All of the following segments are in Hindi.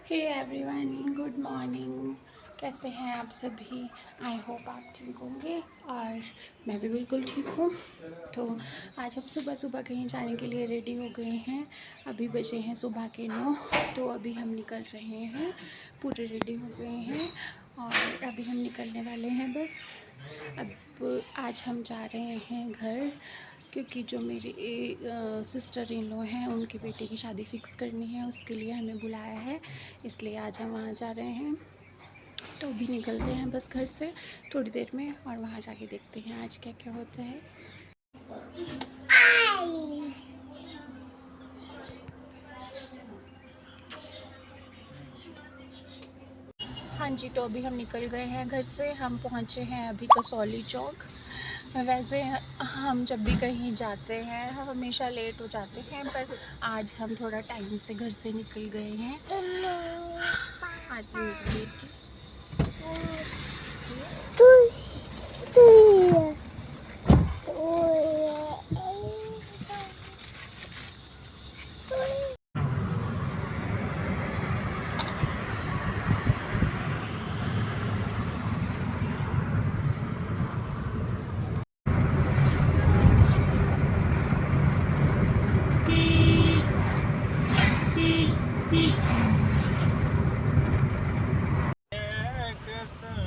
Hey everyone, good morning. कैसे हैं आप सभी? आई होप आप ठीक होंगे और मैं भी बिल्कुल ठीक हूँ। तो आज हम सुबह सुबह कहीं जाने के लिए रेडी हो गए हैं। अभी बजे हैं सुबह के 9। तो अभी हम निकल रहे हैं, पूरे रेडी हो गए हैं और अभी हम निकलने वाले हैं बस। अब आज हम जा रहे हैं घर, क्योंकि जो मेरी सिस्टर इन लॉ हैं उनके बेटे की शादी फ़िक्स करनी है, उसके लिए हमें बुलाया है, इसलिए आज हम वहाँ जा रहे हैं। तो अभी निकलते हैं बस घर से थोड़ी देर में और वहाँ जाके देखते हैं आज क्या क्या होता है। हाँ जी, तो अभी हम निकल गए हैं घर से। हम पहुँचे हैं अभी कसौली चौक। वैसे हम जब भी कहीं जाते हैं हम हमेशा लेट हो जाते हैं, पर आज हम थोड़ा टाइम से घर से निकल गए हैं। आज मेरी बेटी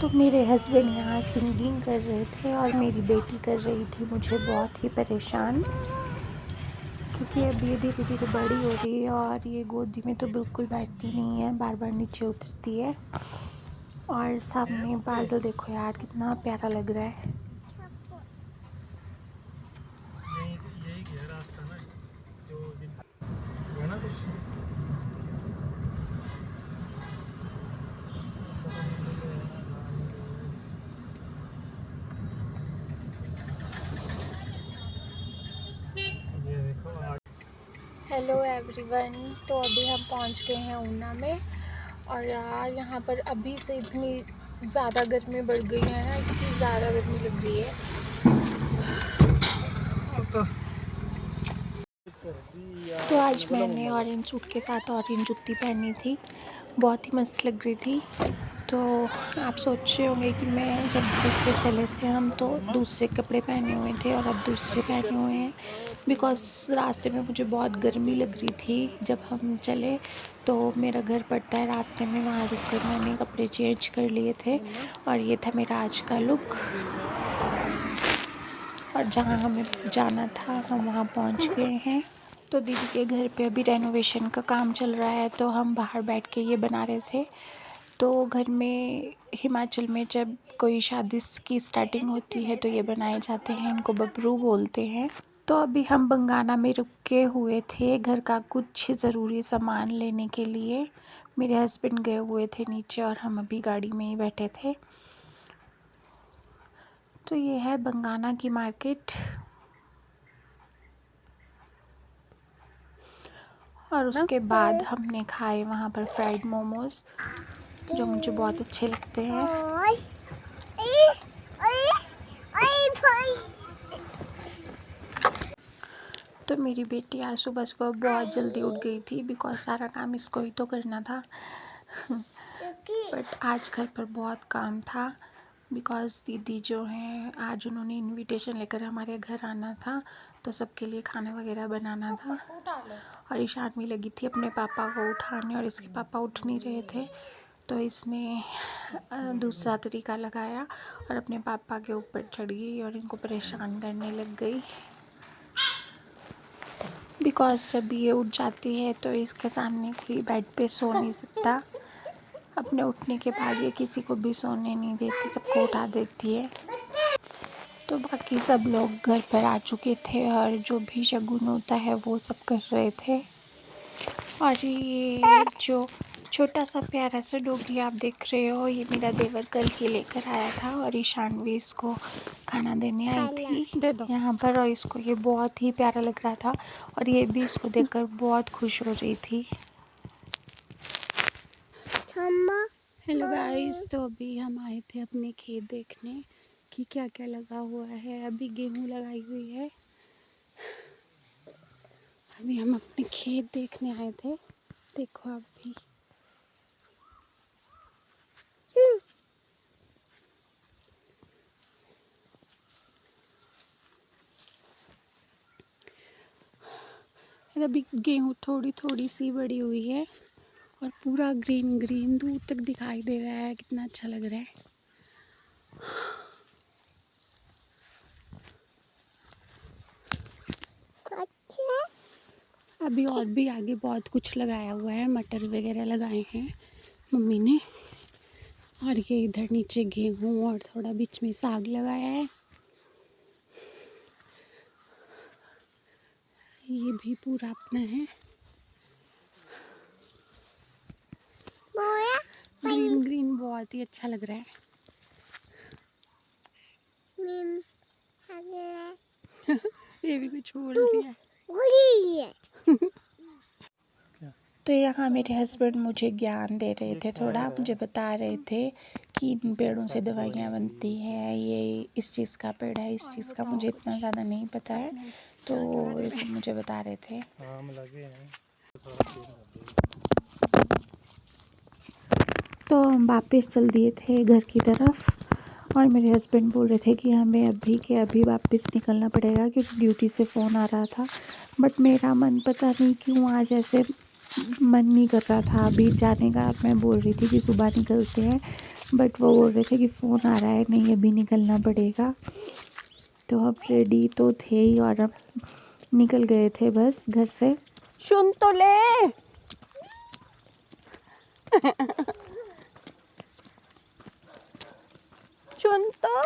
तो मेरे हस्बैंड यहाँ सिंगिंग कर रहे थे और मेरी बेटी कर रही थी मुझे बहुत ही परेशान, क्योंकि अब ये धीरे धीरे बड़ी हो रही है और ये गोदी में तो बिल्कुल बैठती नहीं है, बार बार नीचे उतरती है। और सामने बादल देखो यार, कितना प्यारा लग रहा है। यही है रास्ता ना, जो ना कुछ ये देखो। हेलो एवरीवन, तो अभी हम पहुंच गए हैं ऊना में। और यार यहाँ पर अभी से इतनी ज़्यादा गर्मी बढ़ गई है ना, इतनी ज़्यादा गर्मी लग रही है। तो आज मैंने ऑरेंज सूट के साथ ऑरेंज जुत्ती पहनी थी, बहुत ही मस्त लग रही थी। तो आप सोच रहे होंगे कि मैं जब घर से चले थे हम तो दूसरे कपड़े पहने हुए थे और अब दूसरे पहने हुए हैं, बिकॉज़ रास्ते में मुझे बहुत गर्मी लग रही थी। जब हम चले तो मेरा घर पड़ता है रास्ते में, वहाँ रुक कर मैंने कपड़े चेंज कर लिए थे और ये था मेरा आज का लुक। और जहाँ हमें जाना था हम वहाँ पहुँच गए हैं। तो दीदी के घर पे अभी रेनोवेशन का काम चल रहा है, तो हम बाहर बैठ के ये बना रहे थे। तो घर में हिमाचल में जब कोई शादी की स्टार्टिंग होती है तो ये बनाए जाते हैं, इनको बबरू बोलते हैं। तो अभी हम बंगाना में रुके हुए थे घर का कुछ ज़रूरी सामान लेने के लिए। मेरे हस्बैंड गए हुए थे नीचे और हम अभी गाड़ी में ही बैठे थे। तो ये है बंगाना की मार्केट। और उसके बाद हमने खाए वहाँ पर फ्राइड मोमोज़, जो मुझे बहुत अच्छे लगते हैं। तो मेरी बेटी आज सुबह सुबह बहुत जल्दी उठ गई थी, बिकॉज़ सारा काम इसको ही तो करना था। बट आज घर पर बहुत काम था, बिकॉज़ दीदी जो हैं आज उन्होंने इनविटेशन लेकर हमारे घर आना था, तो सबके लिए खाना वगैरह बनाना था। और ईशान भी लगी थी अपने पापा को उठाने और इसके पापा उठ नहीं रहे थे, तो इसने दूसरा तरीका लगाया और अपने पापा के ऊपर चढ़ गई और इनको परेशान करने लग गई। बिकॉज़ जब ये उठ जाती है तो इसके सामने कोई बेड पे सो नहीं सकता। अपने उठने के बाद ये किसी को भी सोने नहीं देती, सबको उठा देती है। तो बाकी सब लोग घर पर आ चुके थे और जो भी शगुन होता है वो सब कर रहे थे। और ये जो छोटा सा प्यारा सा डॉगी आप देख रहे हो, ये मेरा देवर कल ही लेकर आया था और ईशान भी इसको खाना देने आई थी यहाँ पर, और इसको ये बहुत ही प्यारा लग रहा था और ये भी इसको देखकर बहुत खुश हो रही थी। हेलो गाइस, तो अभी हम आए थे अपने खेत देखने कि क्या क्या लगा हुआ है। अभी गेहूँ लगाई हुई है। अभी हम अपने खेत देखने आए थे, देखो आप भी। और अभी गेहूँ थोड़ी थोड़ी सी बड़ी हुई है और पूरा ग्रीन ग्रीन दूर तक दिखाई दे रहा है। कितना अच्छा लग रहा है। अभी और भी आगे बहुत कुछ लगाया हुआ है, मटर वगैरह लगाए हैं मम्मी ने। और ये इधर नीचे गेहूँ और थोड़ा बीच में साग लगाया है। ये भी पूरा अपना है। ग्रीन ग्रीन बहुत ही अच्छा लग रहा है। ये भी कुछ बोल रही है। तो यहाँ मेरे हस्बैंड मुझे ज्ञान दे रहे थे, थोड़ा मुझे बता रहे थे कि इन पेड़ों से दवाइयाँ बनती है, ये इस चीज़ का पेड़ है, इस चीज़ का। मुझे इतना ज़्यादा नहीं पता है, तो ये सब मुझे बता रहे थे। आम लगे हैं। तो हम वापस चल दिए थे घर की तरफ और मेरे हस्बैंड बोल रहे थे कि हमें अभी के अभी वापस निकलना पड़ेगा क्योंकि ड्यूटी से फ़ोन आ रहा था। बट मेरा मन पता नहीं क्यों आज ऐसे मन नहीं कर रहा था अभी जाने का। मैं बोल रही थी कि सुबह निकलते हैं, बट वो बोल रहे थे कि फ़ोन आ रहा है, नहीं अभी निकलना पड़ेगा। तो अब रेडी तो थे ही और अब निकल गए थे बस घर से। सुन तो ले। सुन तो।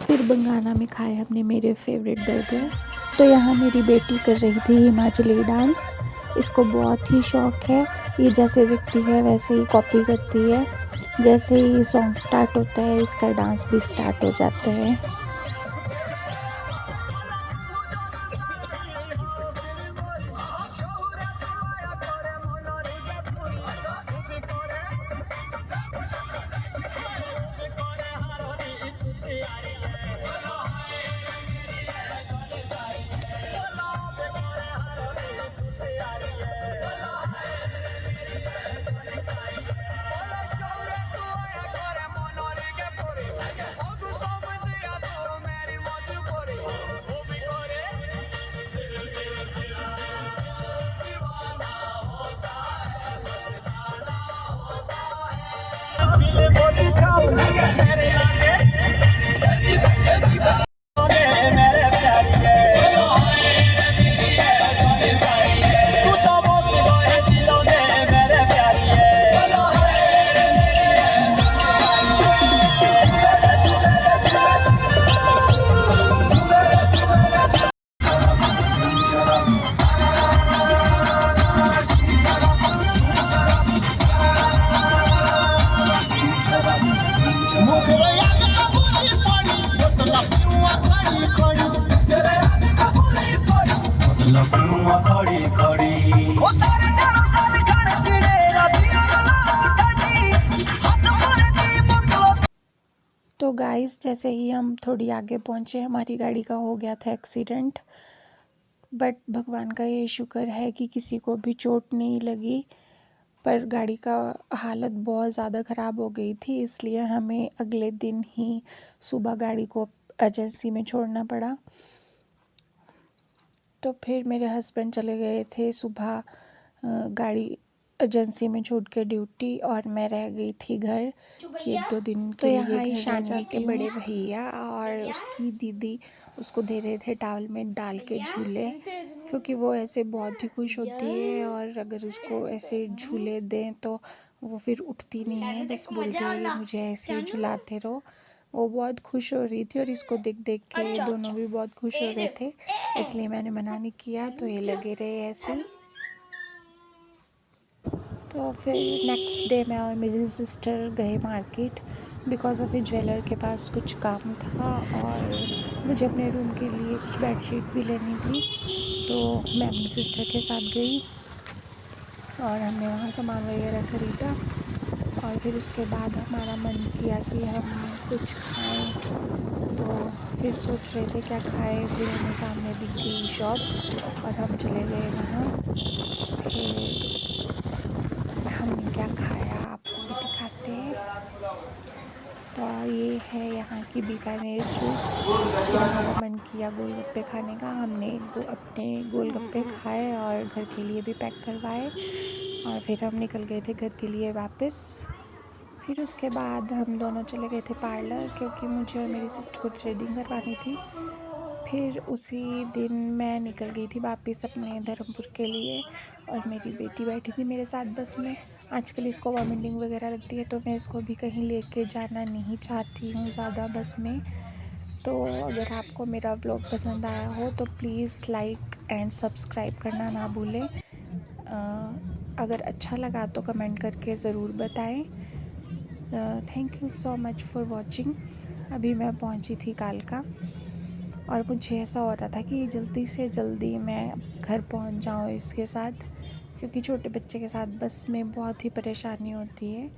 फिर बंगाना में खाए हमने मेरे फेवरेट बर्गर। तो यहाँ मेरी बेटी कर रही थी हिमाचली डांस। इसको बहुत ही शौक है। ये जैसे दिखती है वैसे ही कॉपी करती है। जैसे ही सॉन्ग स्टार्ट होता है इसका डांस भी स्टार्ट हो जाता है। तो गाइस जैसे ही हम थोड़ी आगे पहुँचे हमारी गाड़ी का हो गया था एक्सीडेंट। बट भगवान का ये शुक्र है कि किसी को भी चोट नहीं लगी, पर गाड़ी का हालत बहुत ज़्यादा ख़राब हो गई थी, इसलिए हमें अगले दिन ही सुबह गाड़ी को एजेंसी में छोड़ना पड़ा। तो फिर मेरे हस्बैंड चले गए थे सुबह गाड़ी एजेंसी में छूट के ड्यूटी, और मैं रह गई थी घर कि 1-2 दिन के लिए। यहाँ ईशानी के बड़े भैया और उसकी दीदी उसको दे रहे थे टॉवल में डाल के झूले, क्योंकि वो ऐसे बहुत ही खुश होती है और अगर उसको ऐसे झूले दें तो वो फिर उठती नहीं है, बस बोलती है कि मुझे ऐसे झुलाते रहो। वो बहुत खुश हो रही थी और इसको देख देख के ये दोनों भी बहुत खुश हो रहे थे, इसलिए मैंने मना नहीं किया, तो ये लगे रहे ऐसे ही। तो फिर नेक्स्ट डे मैं और मेरी सिस्टर गए मार्केट, बिकॉज़ अभी ज्वेलर के पास कुछ काम था और मुझे अपने रूम के लिए कुछ बेडशीट भी लेनी थी। तो मैं अपनी सिस्टर के साथ गई और हमने वहाँ सामान वगैरह ख़रीदा और फिर उसके बाद हमारा मन किया कि हम कुछ खाएं। तो फिर सोच रहे थे क्या खाएं, फिर हमें सामने दिख गई शॉप और हम चले गए वहाँ। फिर हमने क्या खाया आपको भी दिखाते हैं। तो ये है यहाँ की बीकानेर स्वीट्स। फिर हमारा मन किया गोलगप्पे खाने का। हमने अपने गोलगप्पे खाए और घर के लिए भी पैक करवाए और फिर हम निकल गए थे घर के लिए वापस। फिर उसके बाद हम दोनों चले गए थे पार्लर, क्योंकि मुझे और मेरी सिस्टर को थ्रेडिंग करवानी थी। फिर उसी दिन मैं निकल गई थी वापस अपने धर्मपुर के लिए और मेरी बेटी बैठी थी मेरे साथ बस में। आजकल इसको वॉमिटिंग वगैरह लगती है, तो मैं इसको भी कहीं लेके जाना नहीं चाहती हूँ ज़्यादा बस में। तो अगर आपको मेरा व्लॉग पसंद आया हो तो प्लीज़ लाइक एंड सब्सक्राइब करना ना भूलें। अगर अच्छा लगा तो कमेंट करके ज़रूर बताएं। Thank you so much for watching. अभी मैं पहुंची थी कालका और मुझे ऐसा हो रहा था कि जल्दी से जल्दी मैं घर पहुंच जाऊं इसके साथ, क्योंकि छोटे बच्चे के साथ बस में बहुत ही परेशानी होती है।